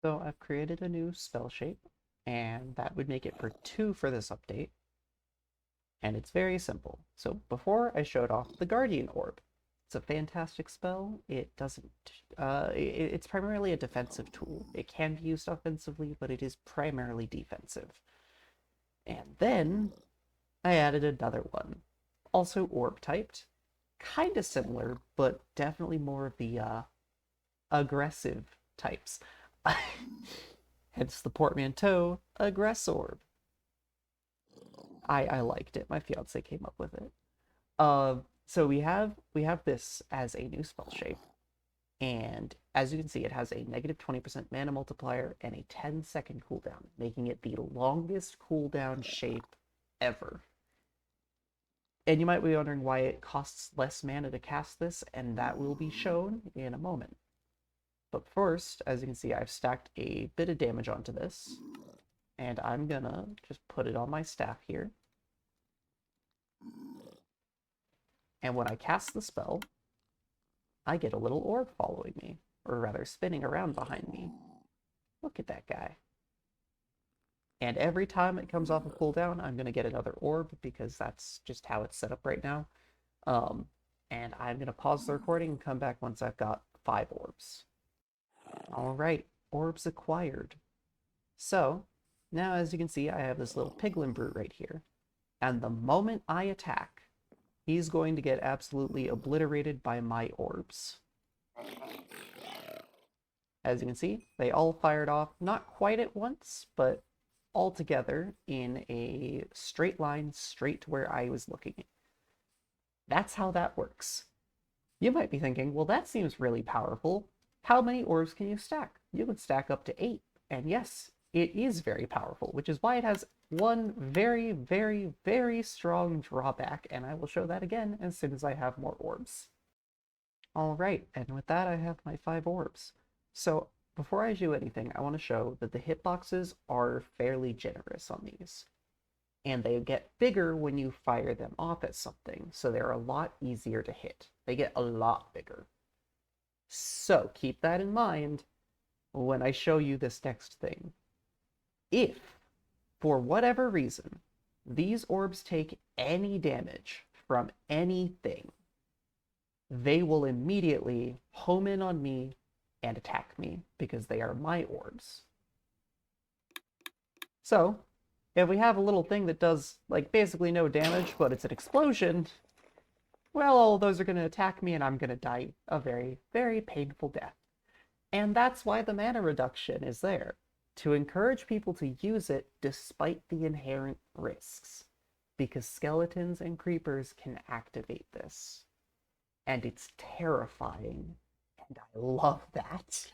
So I've created a new spell shape, and that would make it for 2 for this update. And it's very simple. So before I showed off the Guardian Orb. It's a fantastic spell. It doesn't, it's primarily a defensive tool. It can be used offensively, but it is primarily defensive. And then I added another one, also orb typed, kind of similar, but definitely more of the aggressive types. Hence the portmanteau, Aggressorb. I liked it. My fiance came up with it. So we have this as a new spell shape, and as you can see, it has a negative 20% mana multiplier and a 10-second cooldown, making it the longest cooldown shape ever. And you might be wondering why it costs less mana to cast this, and that will be shown in a moment. But first, as you can see, I've stacked a bit of damage onto this, and I'm gonna just put it on my staff here. And when I cast the spell, I get a little orb following me, or rather spinning around behind me. Look at that guy. And every time it comes off a cooldown, I'm going to get another orb because that's just how it's set up right now. Um, and I'm going to pause the recording and come back once I've got 5 orbs. All right, orbs acquired. So, now as you can see, I have this little piglin brute right here. And the moment I attack, he's going to get absolutely obliterated by my orbs. As you can see, they all fired off, not quite at once, but all together in a straight line straight to where I was looking. That's how that works. You might be thinking, well, that seems really powerful. How many orbs can you stack? You can stack up to 8. And yes, it is very powerful, which is why it has one very, very, very strong drawback, and I will show that again as soon as I have more orbs. All right, and with that, I have my 5 orbs. So before I do anything, I want to show that the hitboxes are fairly generous on these. And they get bigger when you fire them off at something, so they're a lot easier to hit. They get a lot bigger. So keep that in mind when I show you this next thing. If, for whatever reason, these orbs take any damage from anything, they will immediately home in on me and attack me because they are my orbs. So, if we have a little thing that does, like, basically no damage, but it's an explosion, well, all of those are going to attack me and I'm going to die a very, very painful death. And that's why the mana reduction is there, to encourage people to use it despite the inherent risks, because skeletons and creepers can activate this. And it's terrifying, and I love that.